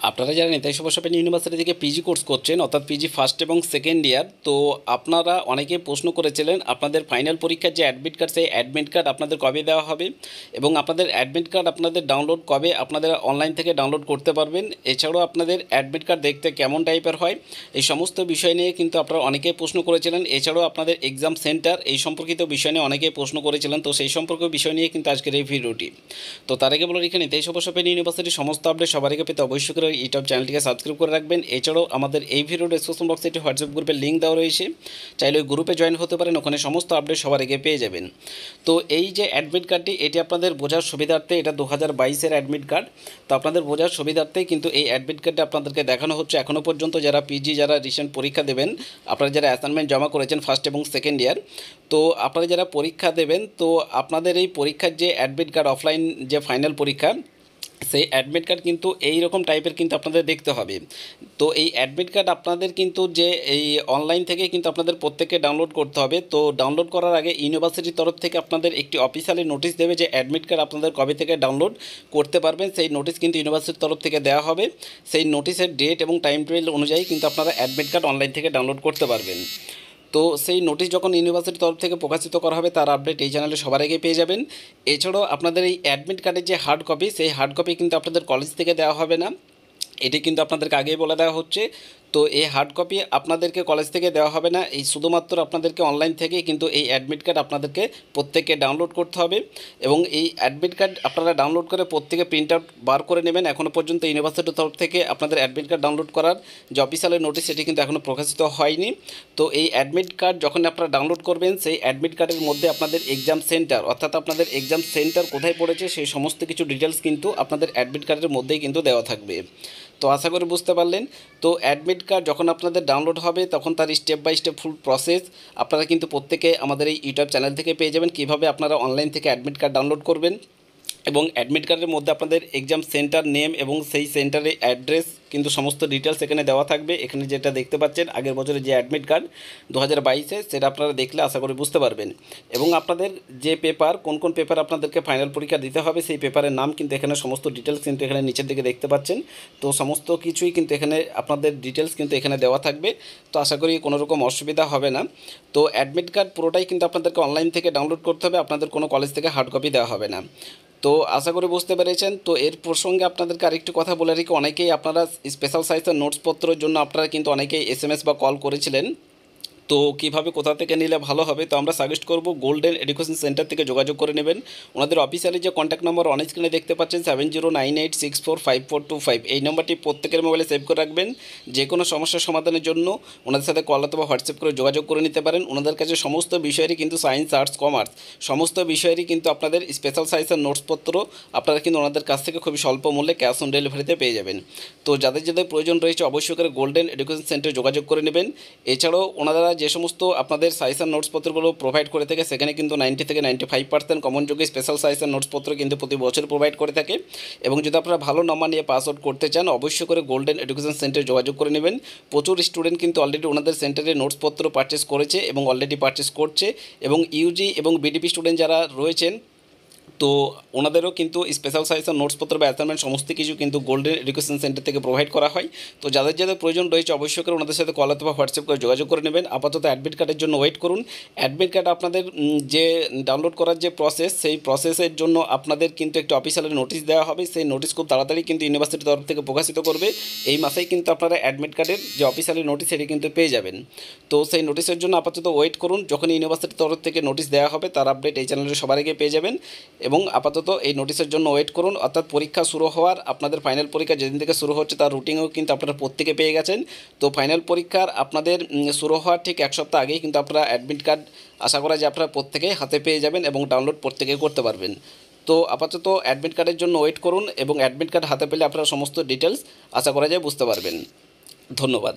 আপনারা যারা Netaji Subhash open university থেকে পিজি কোর্স করছেন অর্থাৎ পিজি ফার্স্ট এবং সেকেন্ড ইয়ার, তো আপনারা অনেকে প্রশ্ন করেছিলেন আপনাদের ফাইনাল পরীক্ষার যে অ্যাডমিট কার্ড সেই অ্যাডমিট কার্ড আপনাদের কবে দেওয়া হবে এবং আপনাদের অ্যাডমিট কার্ড আপনাদের ডাউনলোড কবে আপনাদের অনলাইন থেকে ডাউনলোড করতে পারবেন, এছাড়াও আপনাদের অ্যাডমিট কার্ড দেখতে কেমন টাইপের হয়, এই সমস্ত বিষয় নিয়ে কিন্তু আপনারা অনেকেই প্রশ্ন করেছিলেন। এছাড়াও আপনাদের এক্সাম সেন্টার এই সম্পর্কিত বিষয় নিয়ে অনেকেই প্রশ্ন করেছিলেন, তো সেই সম্পর্কিত বিষয় নিয়ে কিন্তু আজকের এই ভিডিওটি। তো তার আগে বলে এখানে নেতাজি সুভাষ ওপেন ইউনিভার্সিটির সমস্ত আপডেট সবার আগে পেতে অবশ্যই করে ইউটিউব চ্যানেলটিকে সাবস্ক্রাইব করে রাখবেন। এছাড়াও আমাদের এই ভিডিও ডেসক্রিপশন বক্সে একটি হোয়াটসঅ্যাপ গ্রুপের লিঙ্ক দেওয়া রয়েছে, চাইলে ওই গ্রুপে জয়েন হতে পারেন, ওখানে সমস্ত আপডেট সবার আগে পেয়ে যাবেন। তো এই যে অ্যাডমিট কার্ডটি এটি আপনাদের বোঝার সুবিধার্থে, এটা 2022-এর অ্যাডমিট কার্ড। তো আপনাদের বোঝার সুবিধার্থে কিন্তু এই অ্যাডমিট কার্ডটা আপনাদেরকে দেখানো হচ্ছে। এখনও পর্যন্ত যারা পিজি যারা রিসেন্ট পরীক্ষা দেবেন, আপনারা যারা অ্যাসাইনমেন্ট জমা করেছেন ফার্স্ট এবং সেকেন্ড ইয়ার, তো আপনারা যারা পরীক্ষা দেবেন, তো আপনাদের এই পরীক্ষার যে অ্যাডমিট কার্ড অফলাইন যে ফাইনাল পরীক্ষা, সেই অ্যাডমিট কার্ড কিন্তু এই রকম টাইপের কিন্তু আপনাদের দেখতে হবে। তো এই অ্যাডমিট কার্ড আপনাদের কিন্তু যে এই অনলাইন থেকে কিন্তু আপনাদের প্রত্যেককে ডাউনলোড করতে হবে। তো ডাউনলোড করার আগে ইউনিভার্সিটির তরফ থেকে আপনাদের একটি অফিসিয়ালি নোটিশ দেবে যে অ্যাডমিট কার্ড আপনাদের কবে থেকে ডাউনলোড করতে পারবেন, সেই নোটিশ কিন্তু ইউনিভার্সিটির তরফ থেকে দেওয়া হবে। সেই নোটিশের ডেট এবং টাইম টেবিল অনুযায়ী কিন্তু আপনারা অ্যাডমিট কার্ড অনলাইন থেকে ডাউনলোড করতে পারবেন। তো সেই নোটিশ যখন ইউনিভার্সিটির তরফ থেকে প্রকাশিত করা হবে তার আপডেট এই চ্যানেলে সবার আগে পেয়ে যাবেন। এছাড়াও আপনাদের এই অ্যাডমিট কার্ডের যে হার্ড কপি, সেই হার্ড কপি কিন্তু আপনাদের কলেজ থেকে দেওয়া হবে না, এটি কিন্তু আপনাদেরকে আগেই বলে দেওয়া হচ্ছে। তো এই হার্ড কপি আপনাদেরকে কলেজ থেকে দেওয়া হবে না, এই শুধুমাত্র আপনাদেরকে অনলাইন থেকে কিন্তু এই অ্যাডমিট কার্ড আপনাদেরকে প্রত্যেককে ডাউনলোড করতে হবে এবং এই অ্যাডমিট কার্ড আপনারা ডাউনলোড করে প্রত্যেকে প্রিন্ট আউট বার করে নেবেন। এখনও পর্যন্ত ইউনিভার্সিটির তরফ থেকে আপনাদের অ্যাডমিট কার্ড ডাউনলোড করার যে অফিসিয়ালের নোটিশ সেটি কিন্তু এখনও প্রকাশিত হয়নি। তো এই অ্যাডমিট কার্ড যখন আপনারা ডাউনলোড করবেন, সেই অ্যাডমিট কার্ডের মধ্যে আপনাদের এক্সাম সেন্টার অর্থাৎ আপনাদের এক্সাম সেন্টার কোথায় পড়েছে সেই সমস্ত কিছু ডিটেলস কিন্তু আপনাদের অ্যাডমিট কার্ডের মধ্যেই কিন্তু দেওয়া থাকবে। তো আশা করি বুঝতে পারলেন। তো অ্যাডমিট কার্ড যখন আপনাদের ডাউনলোড হবে তখন তার step by step full process আপনারা কিন্তু প্রত্যেকে আমাদের এই ইউটিউব চ্যানেল থেকে পেয়ে যাবেন, কীভাবে আপনারা অনলাইন থেকে অ্যাডমিট কার্ড ডাউনলোড করবেন এবং অ্যাডমিট কার্ডের মধ্যে আপনাদের এক্সাম সেন্টার নেম এবং সেই সেন্টারের অ্যাড্রেস কিন্তু সমস্ত ডিটেলস এখানে দেওয়া থাকবে। এখানে যেটা দেখতে পাচ্ছেন আগের বছরের যে অ্যাডমিট কার্ড 2022-এ, সেটা আপনারা দেখলে আশা করি বুঝতে পারবেন এবং আপনাদের যে পেপার কোন কোন পেপার আপনাদেরকে ফাইনাল পরীক্ষা দিতে হবে সেই পেপারের নাম কিন্তু এখানে সমস্ত ডিটেলস কিন্তু এখানে নিচের দিকে দেখতে পাচ্ছেন। তো সমস্ত কিছুই কিন্তু এখানে আপনাদের ডিটেলস কিন্তু এখানে দেওয়া থাকবে। তো আশা করি কোনো রকম অসুবিধা হবে না। তো অ্যাডমিট কার্ড পুরোটাই কিন্তু আপনাদেরকে অনলাইন থেকে ডাউনলোড করতে হবে, আপনাদের কোনো কলেজ থেকে হার্ড কপি দেওয়া হবে না। তো আশা করি বুঝতে পেরেছেন। তো এর প্রসঙ্গে আপনাদেরকে আরেকটি কথা বলে রাখি, অনেকেই আপনারা স্পেশাল সাইজের নোটসপত্রের জন্য আপনারা কিন্তু অনেকেই এসএমএস বা কল করেছিলেন। তো কীভাবে কোথা থেকে নিলে ভালো হবে, তো আমরা সাজেস্ট করব গোল্ডেন এডুকেশন সেন্টার থেকে যোগাযোগ করে নেবেন। ওনাদের অফিসিয়ালি যে কন্ট্যাক্ট নম্বর অন স্ক্রিনে দেখতে পাচ্ছেন 7098645425, এই নম্বরটি প্রত্যেকের মোবাইলে সেভ করে রাখবেন। যে কোনো সমস্যার সমাধানের জন্য ওনাদের সাথে কল অথবা হোয়াটসঅ্যাপ করে যোগাযোগ করে নিতে পারেন। ওনাদের কাছে সমস্ত বিষয়েরই কিন্তু সায়েন্স আর্টস কমার্স সমস্ত বিষয়েরই কিন্তু আপনাদের স্পেশাল সাইজের নোটসপত্র আপনারা কিন্তু ওনাদের কাছ থেকে খুবই স্বল্প মূল্যে ক্যাশ অন ডেলিভারিতে পেয়ে যাবেন। তো যাদের যাদের প্রয়োজন রয়েছে অবশ্যই করে গোল্ডেন এডুকেশন সেন্টারে যোগাযোগ করে নেবেন। এছাড়াও ওনারা যে সমস্ত আপনাদের সাজেশন নোটসপত্রগুলো প্রোভাইড করে থাকে সেখানে কিন্তু 90 থেকে 95% কমন যোগে স্পেশাল সাজেশন নোটসপত্র কিন্তু প্রতি বছর প্রোভাইড করে থাকে এবং যদি আপনারা ভালো নম্বর নিয়ে পাস আউট করতে চান অবশ্যই করে গোল্ডেন এডুকেশন সেন্টারে যোগাযোগ করে নেবেন। প্রচুর স্টুডেন্ট কিন্তু অলরেডি ওনাদের সেন্টারে নোটসপত্র পারচেস করেছে এবং অলরেডি পারচেস করছে এবং ইউজি এবং বিডিপি স্টুডেন্ট যারা রয়েছেন তো ওনাদেরও কিন্তু স্পেশাল সাজেশন নোটসপত্র বা অ্যাসাইনমেন্ট সমস্ত কিছু কিন্তু গোল্ডেন এডুকেশন সেন্টার থেকে প্রোভাইড করা হয়। তো যাদের যাদের প্রয়োজন রয়েছে অবশ্যই করে ওনাদের সাথে কল অথবা হোয়াটসঅ্যাপ করে যোগাযোগ করে নেবেন। আপাতত অ্যাডমিট কার্ডের জন্য ওয়েট করুন। অ্যাডমিট কার্ড আপনাদের যে ডাউনলোড করার যে প্রসেস সেই প্রসেসের জন্য আপনাদের কিন্তু একটি অফিসিয়াল নোটিশ দেওয়া হবে, সেই নোটিশ খুব তাড়াতাড়ি কিন্তু ইউনিভার্সিটির তরফ থেকে প্রকাশিত করবে। এই মাসেই কিন্তু আপনারা অ্যাডমিট কার্ডের যে অফিসিয়ালি নোটিশ সেটি কিন্তু পেয়ে যাবেন। তো সেই নোটিশের জন্য আপাতত ওয়েট করুন, যখন ইউনিভার্সিটির তরফ থেকে নোটিশ দেওয়া হবে তার আপডেট এই চ্যানেলে সবার আগে পেয়ে যাবেন এবং আপাতত এই নোটিশের জন্য ওয়েট করুন। অর্থাৎ পরীক্ষা শুরু হওয়ার আপনাদের ফাইনাল পরীক্ষা যেদিন থেকে শুরু হচ্ছে তার রুটিনও কিন্তু আপনারা প্রত্যেকে পেয়ে গেছেন। তো ফাইনাল পরীক্ষার আপনাদের শুরু হওয়ার ঠিক এক সপ্তাহ আগেই কিন্তু আপনারা অ্যাডমিট কার্ড আশা করা যায় আপনারা প্রত্যেকেই হাতে পেয়ে যাবেন এবং ডাউনলোড প্রত্যেকেই করতে পারবেন। তো আপাতত অ্যাডমিট কার্ডের জন্য ওয়েট করুন এবং অ্যাডমিট কার্ড হাতে পেলে আপনারা সমস্ত ডিটেলস আশা করা যায় বুঝতে পারবেন। ধন্যবাদ।